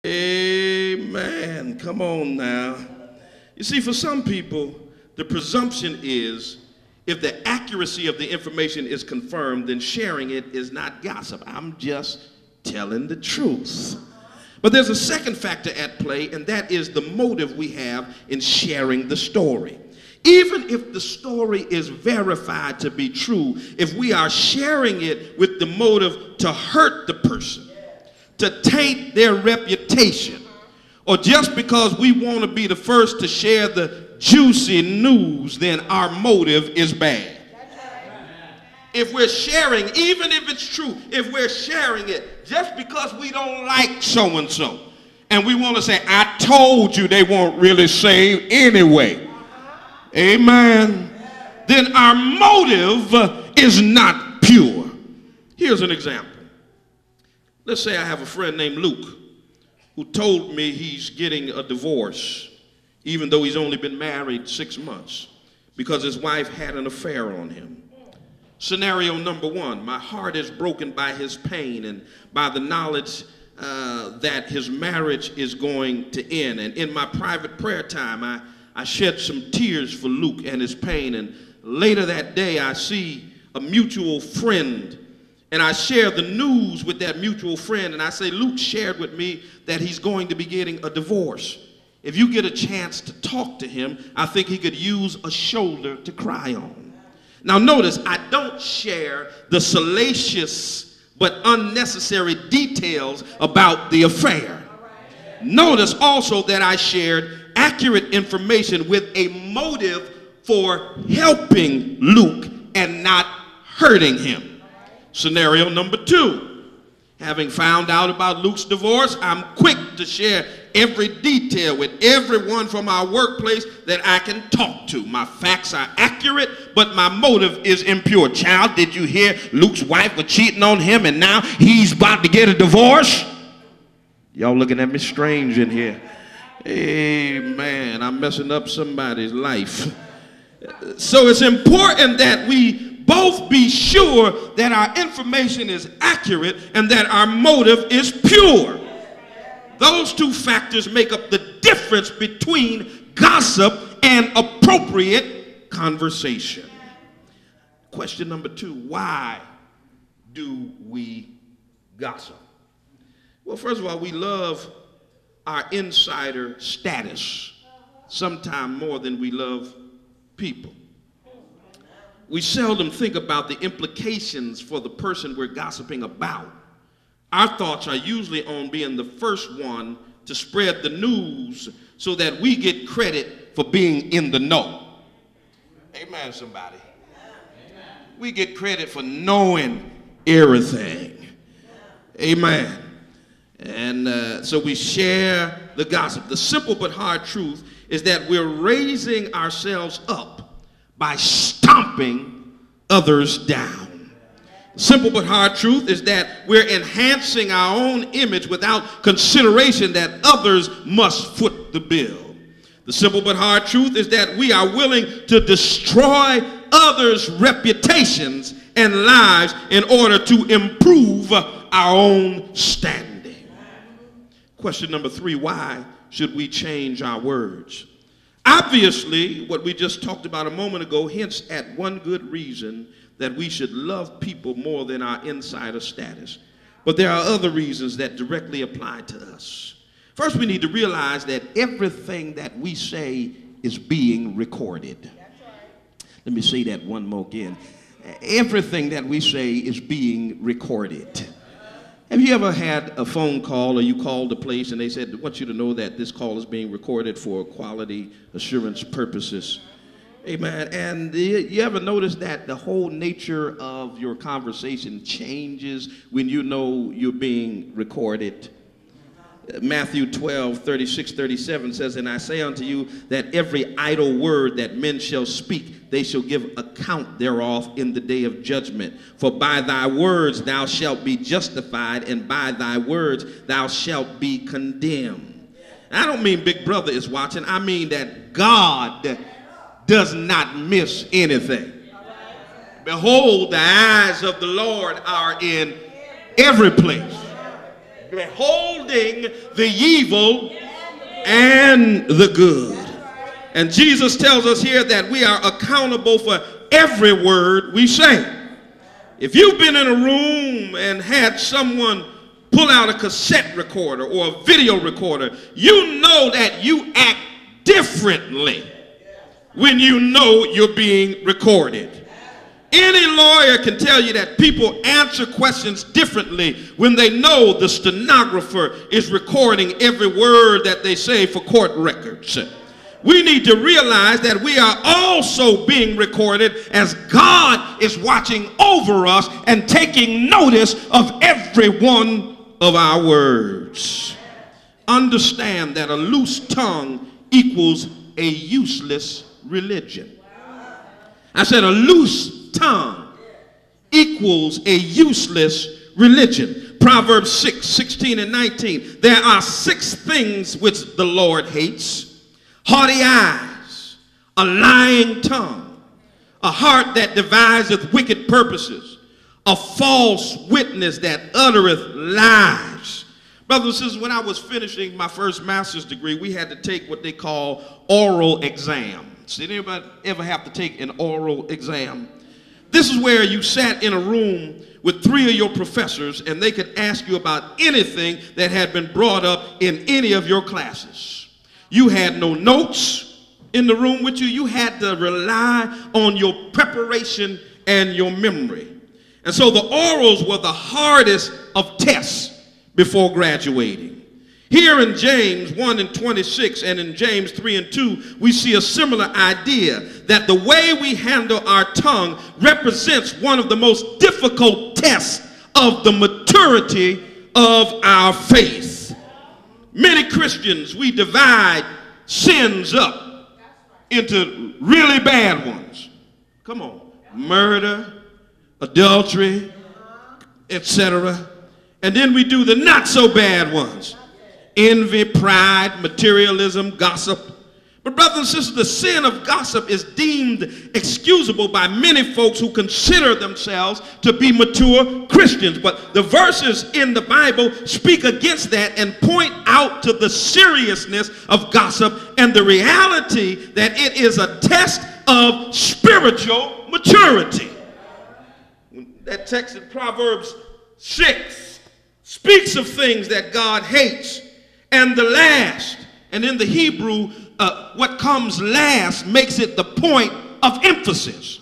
Amen. Come on now. You see, for some people, the presumption is if the accuracy of the information is confirmed, then sharing it is not gossip. I'm just telling the truth. But there's a second factor at play, and that is the motive we have in sharing the story. Even if the story is verified to be true, if we are sharing it with the motive to hurt the person, to taint their reputation, or just because we want to be the first to share the juicy news, then our motive is bad. If we're sharing, even if it's true, if we're sharing it just because we don't like so-and-so, and we want to say, I told you they weren't really saved anyway. Amen. Then our motive is not pure. Here's an example. Let's say I have a friend named Luke who told me he's getting a divorce, even though he's only been married 6 months, because his wife had an affair on him. Scenario number one, my heart is broken by his pain and by the knowledge that his marriage is going to end. And in my private prayer time, I shed some tears for Luke and his pain. And later that day, I see a mutual friend, and I share the news with that mutual friend. And I say, Luke shared with me that he's going to be getting a divorce. If you get a chance to talk to him, I think he could use a shoulder to cry on. Now notice, I don't share the salacious but unnecessary details about the affair. Notice also that I shared accurate information with a motive for helping Luke and not hurting him. Scenario number two, having found out about Luke's divorce, I'm quick to share every detail with everyone from our workplace that I can talk to. My facts are accurate, but my motive is impure. Child, did you hear Luke's wife was cheating on him and now he's about to get a divorce? Y'all looking at me strange in here. Amen. I'm messing up somebody's life. So it's important that we both be sure that our information is accurate and that our motive is pure. Those two factors make up the difference between gossip and appropriate conversation. Question number two, why do we gossip? Well, first of all, we love our insider status, sometimes more than we love people. We seldom think about the implications for the person we're gossiping about. Our thoughts are usually on being the first one to spread the news so that we get credit for being in the know. Amen, somebody. We get credit for knowing everything. Amen. And so we share the gossip. The simple but hard truth is that we're raising ourselves up by stomping others down. Simple but hard truth is that we're enhancing our own image without consideration that others must foot the bill. The simple but hard truth is that we are willing to destroy others' reputations and lives in order to improve our own standing. Question number three, why should we change our words? Obviously, what we just talked about a moment ago hints at one good reason that we should love people more than our insider status. But there are other reasons that directly apply to us. First, we need to realize that everything that we say is being recorded. Let me say that one more again. Everything that we say is being recorded. Have you ever had a phone call or you called a place and they said, I want you to know that this call is being recorded for quality assurance purposes? Amen. And you ever notice that the whole nature of your conversation changes when you know you're being recorded? Matthew 12:36-37 says, and I say unto you that every idle word that men shall speak, they shall give account thereof in the day of judgment. For by thy words thou shalt be justified, and by thy words thou shalt be condemned. I don't mean Big Brother is watching. I mean that God does not miss anything. Behold, the eyes of the Lord are in every place, beholding the evil and the good. And Jesus tells us here that we are accountable for every word we say. If you've been in a room and had someone pull out a cassette recorder or a video recorder, you know that you act differently when you know you're being recorded. Any lawyer can tell you that people answer questions differently when they know the stenographer is recording every word that they say for court records. We need to realize that we are also being recorded as God is watching over us and taking notice of every one of our words. Understand that a loose tongue equals a useless religion. I said a loose tongue equals a useless religion. Proverbs 6:16 and 19. There are 6 things which the Lord hates: haughty eyes, a lying tongue, a heart that deviseth wicked purposes, a false witness that uttereth lies. Brothers and sisters, when I was finishing my first master's degree, we had to take what they call oral exams. Did anybody ever have to take an oral exam? This is where you sat in a room with 3 of your professors and they could ask you about anything that had been brought up in any of your classes. You had no notes in the room with you. You had to rely on your preparation and your memory. And so the orals were the hardest of tests before graduating. Here in James 1 and 26 and in James 3 and 2, we see a similar idea that the way we handle our tongue represents one of the most difficult tests of the maturity of our faith. Many Christians, we divide sins up into really bad ones. Come on. Murder, adultery, etc. And then we do the not so bad ones: envy, pride, materialism, gossip. But brothers and sisters, the sin of gossip is deemed excusable by many folks who consider themselves to be mature Christians. But the verses in the Bible speak against that and point out to the seriousness of gossip and the reality that it is a test of spiritual maturity. That text in Proverbs 6 speaks of things that God hates. And the last, and in the Hebrew, what comes last makes it the point of emphasis.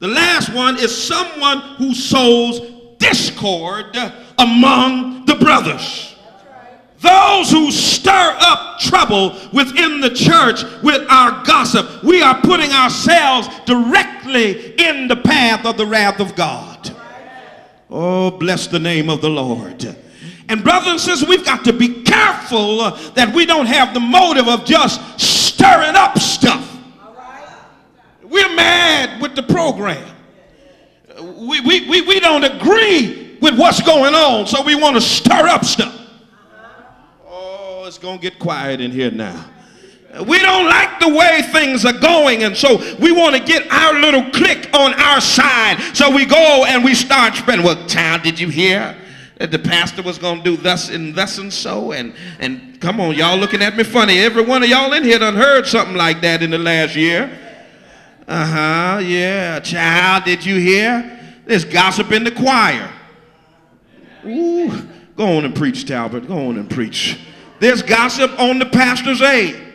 The last one is someone who sows discord among the brothers. Those who stir up trouble within the church with our gossip, we are putting ourselves directly in the path of the wrath of God. Oh, bless the name of the Lord. And brothers and sisters, we've got to be careful that we don't have the motive of just stirring up stuff. We're mad with the program. We don't agree with what's going on, so we want to stir up stuff. Oh, it's going to get quiet in here now. We don't like the way things are going, and so we want to get our little clique on our side. So we go and we start spreading. Well, child, did you hear that the pastor was going to do thus and so? And come on, y'all looking at me funny. Every one of y'all in here done heard something like that in the last year. Yeah. Child, did you hear? There's gossip in the choir. Ooh, go on and preach, Talbert. Go on and preach. There's gossip on the pastor's aide.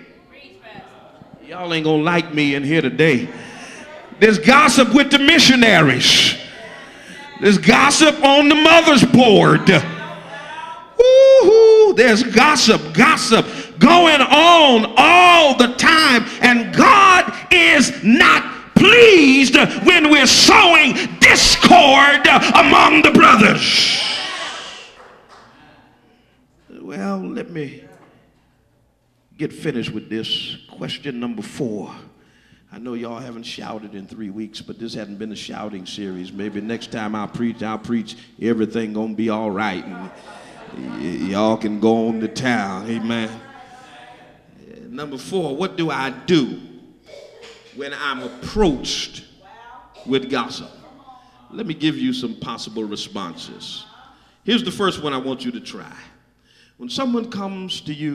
Y'all ain't gonna like me in here today. There's gossip with the missionaries. There's gossip on the mother's board. Woo-hoo, there's gossip going on all the time. And God is not pleased when we're sowing discord among the brothers. Well, let me get finished with this. Question number 4. I know y'all haven't shouted in 3 weeks, but this hasn't been a shouting series. Maybe next time I'll preach everything gonna be all right, and y'all can go on to town. Amen. Number 4, what do I do when I'm approached with gossip? Let me give you some possible responses. Here's the first one I want you to try. When someone comes to you